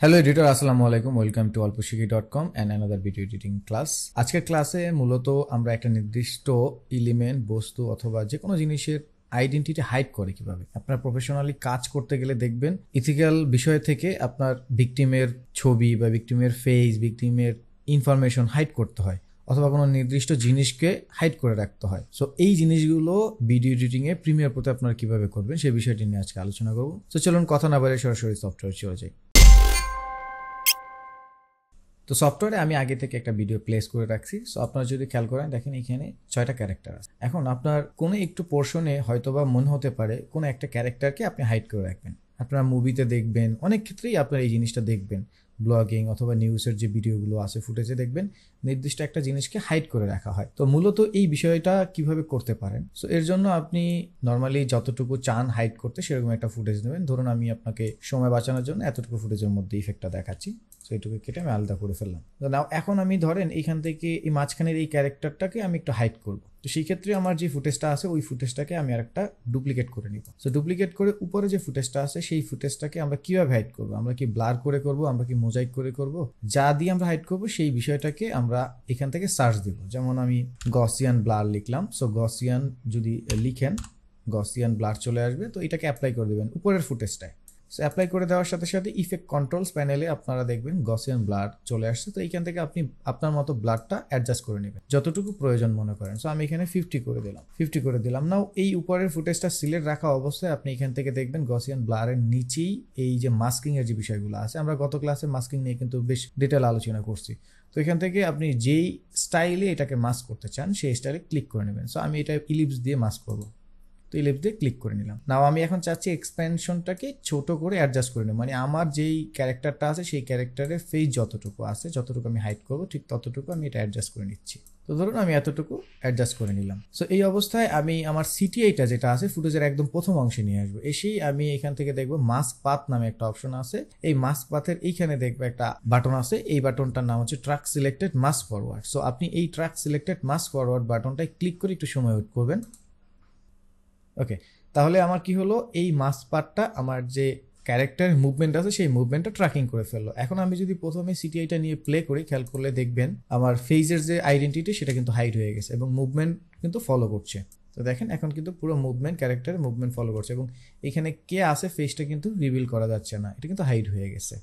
Hello editor, আসসালামু আলাইকুম। Welcome to alpshiki.com and another video editing class। আজকের ক্লাসে মূলত আমরা একটা নির্দিষ্ট এলিমেন্ট, বস্তু অথবা যে কোনো জিনিসের আইডেন্টিটি হাইড করে কিভাবে। আপনার প্রফেশনালি কাজ করতে গেলে দেখবেন ইথিক্যাল বিষয় থেকে আপনার ভিকটিমের ছবি বা ভিকটিমের ফেস, ভিকটিমের ইনফরমেশন হাইড করতে হয় অথবা কোনো নির্দিষ্ট জিনিসকে হাইড করে রাখতে হয়। সো এই জিনিসগুলো ভিডিও এডিটিংয়ে প্রিমিয়ার প্রোতে আপনারা কিভাবে করবেন সেই বিষয়টি নিয়ে আজকে আলোচনা করব। তো চলুন কথা না বাড়িয়ে সরাসরি সফটওয়্যার চলে যাই। তো সফটওয়্যারে আমি আগে থেকে একটা ভিডিও প্লেস করে রাখছি। সো আপনারা যদি খেয়াল করেন, দেখেন এখানে 6টা ক্যারেক্টার আছে। এখন আপনার কোনো একটু পোর্শনে হয়তোবা মনে হতে পারে কোনো একটা ক্যারেক্টারকে আপনি হাইড করে রাখবেন। আপনারা মুভিতে দেখবেন, অনেক ক্ষেত্রেই আপনারা এই জিনিসটা দেখবেন, ব্লগিং অথবা নিউজের যে ভিডিওগুলো আছে, ফুটেজে দেখবেন নির্দিষ্ট একটা জিনিসকে হাইড করে রাখা হয়। তো মূলত এই বিষয়টা কিভাবে করতে পারেন, সো এর জন্য আপনি নর্মালি যতটুকু চান হাইড করতে সেরকম একটা ফুটেজ নেবেন। ধরুন আমি আপনাকে সময় বাঁচানোর জন্য এতটুকু ফুটেজের মধ্যে ইফেক্টটা দেখাচ্ছি। সো এইটুকু কেটে আমি আলাদা করে ফেললাম। তো নাও এখন আমি ধরেন এইখান থেকে এই মাঝখানের এই ক্যারেক্টারটাকে আমি একটু হাইড করবো। তো সেই ক্ষেত্রে আমার যে ফুটেজটা আছে ওই ফুটেজটাকে আমি আরেকটা ডুপ্লিকেট করে নিব। সো ডুপ্লিকেট করে উপরে যে ফুটেজটা আছে সেই ফুটেজটাকে আমরা কিভাবে হাইড করব? আমরা কি ব্লার করে করব, আমরা কি মোজাইক করে করব? যা দিয়ে আমরা হাইড করব সেই বিষয়টাকে আমরা এখান থেকে সার্চ দিব। যেমন আমি গসিয়ান ব্লার লিখলাম। সো গসিয়ান যদি লিখেন, গসিয়ান ব্লার চলে আসবে। তো এটাকে অ্যাপ্লাই করে দেবেন উপরের ফুটেজটায়। সো অ্যাপ্লাই করে দেওয়ার সাথে সাথে ইফেক্ট কন্ট্রোলস প্যানেলে আপনারা দেখবেন গসিয়ান ব্লার চলে আসছে। তো এইখান থেকে আপনি আপনার মতো ব্লারটা অ্যাডজাস্ট করে নেবেন যতটুকু প্রয়োজন মনে করেন। সো আমি এখানে 50 করে দিলাম। নাও এই উপরের ফুটেজটা সিলেক্ট রাখা অবস্থায় আপনি এখান থেকে দেখবেন গসিয়ান ব্লারের নিচেই এই যে মাস্কিং এর যে বিষয়গুলো আছে, আমরা গত ক্লাসে মাস্কিং নিয়ে কিন্তু বেশ ডিটেল আলোচনা করছি। তো এখান থেকে আপনি যেই স্টাইলে এটাকে মাস্ক করতে চান সেই স্টাইলে ক্লিক করে নেবেন। সো আমি এটা ইলিপস দিয়ে মাস্ক করবো। তো ইলিপস দিয়ে ক্লিক করে নিলাম। নাও আমি এখন চাচ্ছি এক্সপেনশনটাকে ছোট করে অ্যাডজাস্ট করে নেব। মানে আমার যেই ক্যারেক্টারটা আছে সেই ক্যারেক্টারের ফেস যতটুকু আছে, যতটুকু আমি হাইড করবো ঠিক ততটুকু আমি এটা অ্যাডজাস্ট করে নিচ্ছি। তো ধরুন আমি এতটুকু অ্যাডজাস্ট করে নিলাম। সো এই অবস্থায় আমি আমার সিটিআইটা যেটা আছে ফুটেজের একদম প্রথম অংশে নিয়ে আসবো। এসেই আমি এখান থেকে দেখবো মাস্ক পাথ নামে একটা অপশন আছে। এই মাস্ক পাথের এইখানে দেখবো একটা বাটন আছে। এই বাটনটার নাম হচ্ছে track selected mask forward. So আপনি এই ট্র্যাক সিলেক্টেড মাস্ক ফরওয়ার্ড বাটনটায় ক্লিক করে একটু সময় ওয়েট করবেন। ওকে, তাহলে আমার কি হলো, এই মাস্ক পার্টটা আমার যে ক্যারেক্টার মুভমেন্ট আছে সেই মুভমেন্টটা ট্র্যাকিং করে ফেললো। এখন আমি যদি প্রথমে সিটিআইটা নিয়ে প্লে করি, খেয়াল করলে দেখবেন আমার ফেজের যে আইডেন্টিটি সেটা কিন্তু হাইড হয়ে গেছে এবং মুভমেন্ট কিন্তু ফলো করছে। তো দেখেন এখন কিন্তু পুরো মুভমেন্ট, ক্যারেক্টারের মুভমেন্ট ফলো করছে এবং এখানে কে আছে ফেসটা কিন্তু রিভিল করা যাচ্ছে না, এটা কিন্তু হাইড হয়ে গেছে।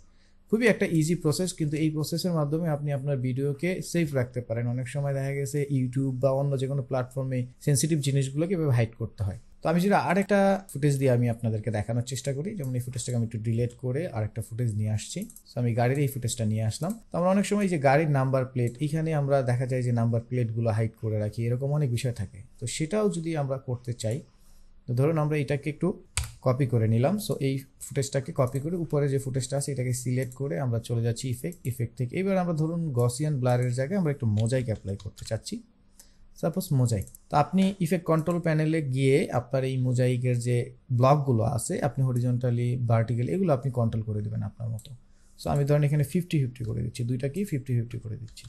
খুবই একটা ইজি প্রসেস, কিন্তু এই প্রসেসের মাধ্যমে আপনি আপনার ভিডিওকে সেফ রাখতে পারেন। অনেক সময় দেখা গেছে ইউটিউব বা অন্য যে কোনো প্ল্যাটফর্মে সেন্সিটিভ জিনিসগুলোকে এভাবে হাইড করতে হয়। তো আমি যদি আরেকটা ফুটেজ দিয়ে আমি আপনাদেরকে দেখানোর চেষ্টা করি, যেমন এই ফুটেজটাকে আমি একটু ডিলিট করে আরেকটা ফুটেজ নিয়ে আসছি। সো আমি গাড়ির এই ফুটেজটা নিয়ে আসলাম। তো আমরা অনেক সময় যে গাড়ির নাম্বার প্লেট, এখানে আমরা দেখা যায় যে নাম্বার প্লেটগুলো হাইড করে রাখি, এরকম অনেক বিষয় থাকে। তো সেটাও যদি আমরা করতে চাই, তো ধরুন আমরা এটাকে একটু কপি করে নিলাম। সো এই ফুটেজটাকে কপি করে উপরে যে ফুটেজটা আছে এটাকে সিলেক্ট করে আমরা চলে যাচ্ছি ইফেক্ট থেকে। এবার আমরা ধরুন গসিয়ান ব্লারের জায়গায় আমরা একটু মোজাইক অ্যাপ্লাই করতে চাচ্ছি, সাপোজ মোজাইক। তো আপনি ইফেক্ট কন্ট্রোল প্যানেলে গিয়ে আপনার এই মোজাইকের যে ব্লকগুলো আছে আপনি হরিজন্টালি, ভার্টিক্যালি এগুলো আপনি কন্ট্রোল করে দেবেন আপনার মতো। সো আমি ধরেন এখানে 50-50 করে দিচ্ছি, দুইটাকেই 50-50 করে দিচ্ছি,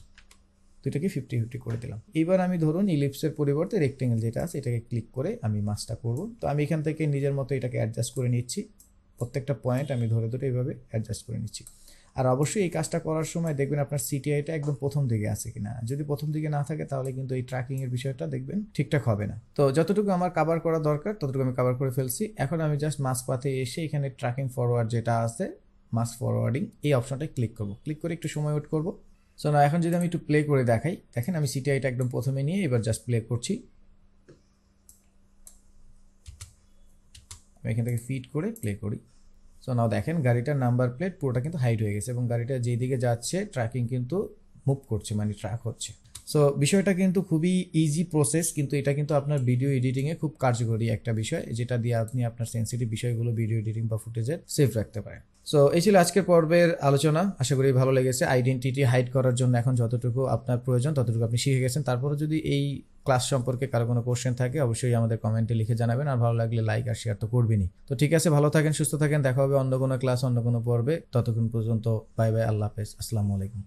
দুইটাকে 50-50 করে দিলাম। এবার আমি ধরুন ইলিপসের পরিবর্তে রেক্টেঙ্গেল যেটা আছে এটাকে ক্লিক করে আমি মাস্কটা করব। তো আমি এখান থেকে নিজের মতো এটাকে অ্যাডজাস্ট করে নিচ্ছি, প্রত্যেকটা পয়েন্ট আমি ধরে ধরে এইভাবে অ্যাডজাস্ট করে নিচ্ছি। আর অবশ্যই এই কাজটা করার সময় দেখবেন আপনার সিটিআইটা একদম প্রথম দিকে আছে কিনা। যদি প্রথম দিকে না থাকে তাহলে কিন্তু এই ট্র্যাকিং এর বিষয়টা দেখবেন ঠিকঠাক হবে না। তো যতটুকু আমার কভার করা দরকার ততটুকু আমি কভার করে ফেলছি। এখন আমি জাস্ট মাস্ক পাথে এসে এখানে ট্র্যাকিং ফরওয়ার্ড যেটা আছে, মাস্ক ফরওয়ার্ডিং, এই অপশনটায় ক্লিক করব। ক্লিক করে একটু সময় ওয়েট করব। সো না, এখন যদি আমি একটু প্লে করে দেখাই, দেখেন আমি সিটিআইটা একদম প্রথমে নিয়ে এবার জাস্ট প্লে করছি। আমি এখান থেকে ফিড করে প্লে করি। সো নাও দেখেন গাড়িটার নাম্বার প্লেট পুরোটা কিন্তু হাইড হয়ে গেছে এবং গাড়িটা যেই দিকে যাচ্ছে ট্র্যাকিং কিন্তু মুভ করছে, মানে ট্র্যাক হচ্ছে। সো বিষয়টা কিন্তু খুবই ইজি প্রসেস, কিন্তু এটা কিন্তু আপনার ভিডিও এডিটিংয়ে খুব কার্যকরী একটা বিষয়, যেটা দিয়ে আপনি আপনার সেন্সিটিভ বিষয়গুলো ভিডিও এডিটিং বা ফুটেজের সেফ রাখতে পারেন। সো এই ছিল আজকের পর্বের আলোচনা, আশা করি ভালো লেগেছে। আইডেন্টিটি হাইড করার জন্য এখন যতটুকু আপনার প্রয়োজন ততটুকু আপনি শিখে গেছেন। তারপরে যদি এই ক্লাস সম্পর্কে কারো কোনো কোশ্চেন থাকে অবশ্যই আমাদের কমেন্টে লিখে জানাবেন, আর ভালো লাগলে লাইক আর শেয়ার তো করবেনই। তো ঠিক আছে, ভালো থাকেন, সুস্থ থাকেন, দেখা হবে অন্য কোনো ক্লাস, অন্য কোনো পর্বে। ততক্ষণ পর্যন্ত বাই বাই, আল্লাহ হাফেজ, আসসালামু আলাইকুম।